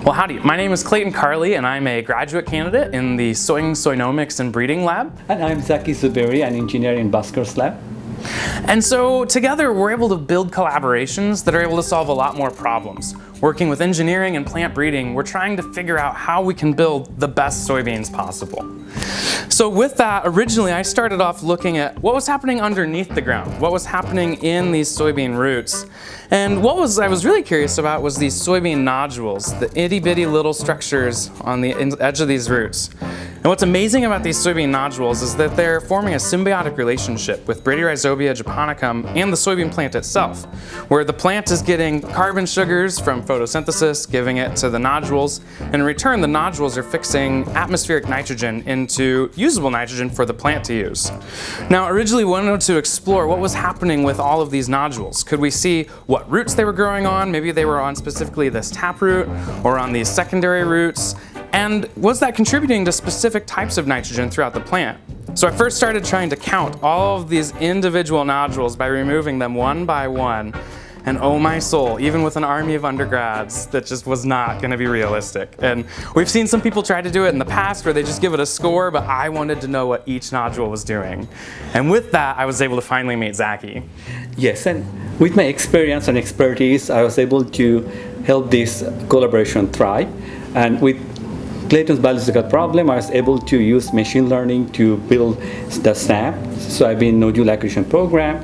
Well, howdy. My name is Clayton Carley, and I'm a graduate candidate in the Soynomics and Breeding Lab. And I'm Zaki Jubery, an engineer in Baskar's lab. And so together we're able to build collaborations that are able to solve a lot more problems. Working with engineering and plant breeding, we're trying to figure out how we can build the best soybeans possible. So with that, originally I started off looking at what was happening underneath the ground, what was happening in these soybean roots. And I was really curious about was these soybean nodules, the itty bitty little structures on the edge of these roots. And what's amazing about these soybean nodules is that they're forming a symbiotic relationship with Bradyrhizobia japonicum and the soybean plant itself, where the plant is getting carbon sugars from photosynthesis, giving it to the nodules, and in return the nodules are fixing atmospheric nitrogen into usable nitrogen for the plant to use. Now originally we wanted to explore what was happening with all of these nodules. Could we see what roots they were growing on? Maybe they were on specifically this taproot or on these secondary roots. And was that contributing to specific types of nitrogen throughout the plant? So I first started trying to count all of these individual nodules by removing them one by one. And oh my soul, even with an army of undergrads, that just was not going to be realistic. And we've seen some people try to do it in the past where they just give it a score, but I wanted to know what each nodule was doing. And with that, I was able to finally meet Zaki. Yes, and with my experience and expertise, I was able to help this collaboration thrive. And with Clayton's biological problem, I was able to use machine learning to build the SNAP, soybean nodule acquisition program.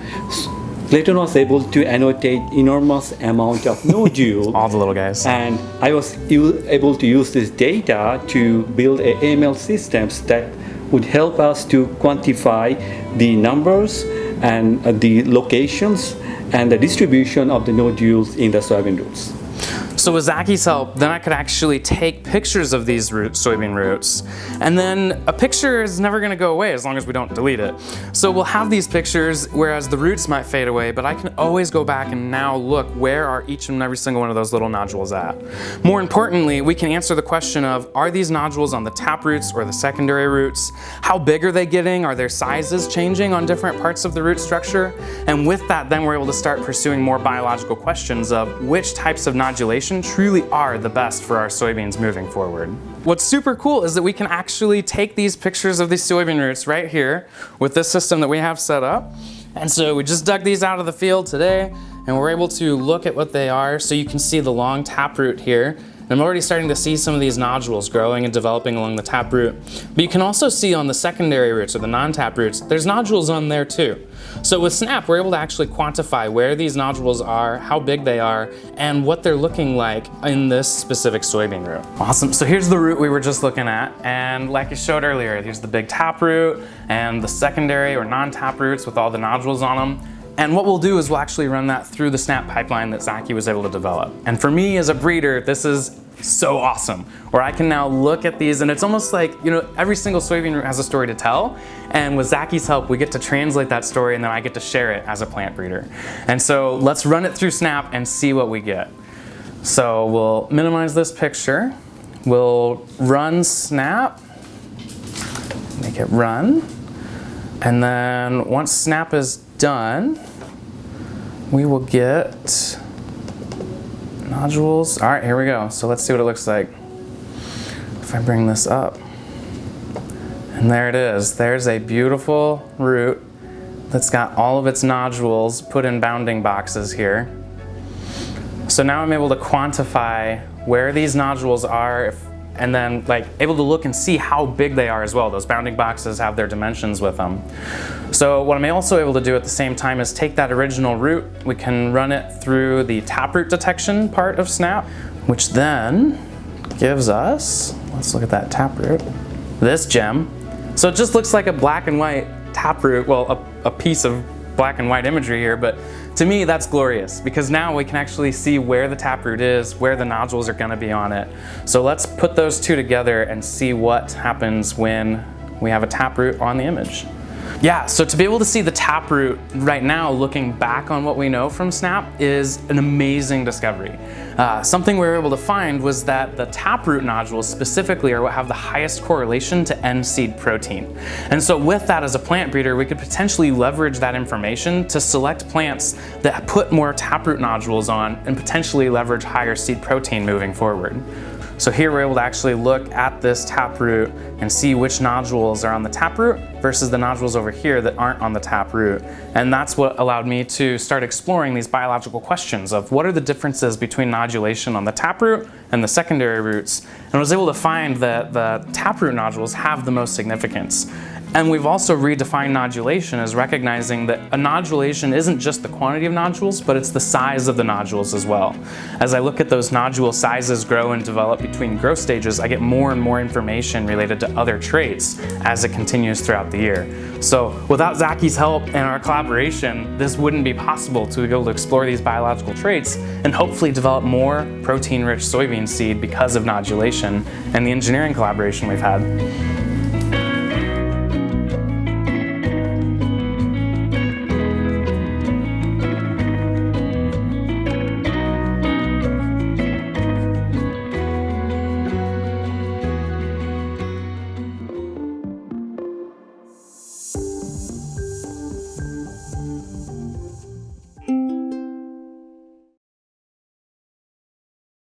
Clayton was able to annotate enormous amount of nodules. All the little guys. And I was able to use this data to build AML systems that would help us to quantify the numbers and the locations and the distribution of the nodules in the soybean roots. So with Zaki's help, then I could actually take pictures of these soybean roots. And then a picture is never going to go away as long as we don't delete it. So we'll have these pictures, whereas the roots might fade away, but I can always go back and now look where are each and every single one of those little nodules at. More importantly, we can answer the question of, are these nodules on the tap roots or the secondary roots? How big are they getting? Are their sizes changing on different parts of the root structure? And with that, then we're able to start pursuing more biological questions of which types of nodulation truly are the best for our soybeans moving forward. What's super cool is that we can actually take these pictures of these soybean roots right here with this system that we have set up. And so we just dug these out of the field today and we're able to look at what they are. So you can see the long taproot here. I'm already starting to see some of these nodules growing and developing along the taproot. But you can also see on the secondary roots or the non-tap roots, there's nodules on there too. So with SNAP, we're able to actually quantify where these nodules are, how big they are, and what they're looking like in this specific soybean root. Awesome, so here's the root we were just looking at, and like I showed earlier, here's the big taproot and the secondary or non-tap roots with all the nodules on them. And what we'll do is we'll actually run that through the SNAP pipeline that Zaki was able to develop. And for me as a breeder, this is so awesome, where I can now look at these and it's almost like, you know, every single soybean root has a story to tell. And with Zaki's help, we get to translate that story and then I get to share it as a plant breeder. And so let's run it through SNAP and see what we get. So we'll minimize this picture. We'll run SNAP, make it run. And then once SNAP is done, we will get nodules. All right, here we go. So let's see what it looks like. If I bring this up, and there it is. There's a beautiful root that's got all of its nodules put in bounding boxes here. So now I'm able to quantify where these nodules are, and then able to look and see how big they are as well. Those bounding boxes have their dimensions with them. So what I'm also able to do at the same time is take that original root, we can run it through the taproot detection part of SNAP, which then gives us, let's look at that taproot, this gem. So it just looks like a black and white taproot, well, a piece of black and white imagery here, but to me that's glorious because now we can actually see where the taproot is, where the nodules are going to be on it. So let's put those two together and see what happens when we have a taproot on the image. Yeah, so to be able to see the taproot right now, looking back on what we know from SNAP, is an amazing discovery. Something we were able to find was that the taproot nodules specifically are what have the highest correlation to end seed protein. And so with that, as a plant breeder, we could potentially leverage that information to select plants that put more taproot nodules on and potentially leverage higher seed protein moving forward. So here we're able to actually look at this taproot and see which nodules are on the taproot versus the nodules over here that aren't on the taproot. And that's what allowed me to start exploring these biological questions of what are the differences between nodulation on the taproot and the secondary roots. And I was able to find that the taproot nodules have the most significance. And we've also redefined nodulation as recognizing that a nodulation isn't just the quantity of nodules, but it's the size of the nodules as well. As I look at those nodule sizes grow and develop between growth stages, I get more and more information related to other traits as it continues throughout the year. So without Zaki's help and our collaboration, this wouldn't be possible to be able to explore these biological traits and hopefully develop more protein-rich soybean seed because of nodulation and the engineering collaboration we've had.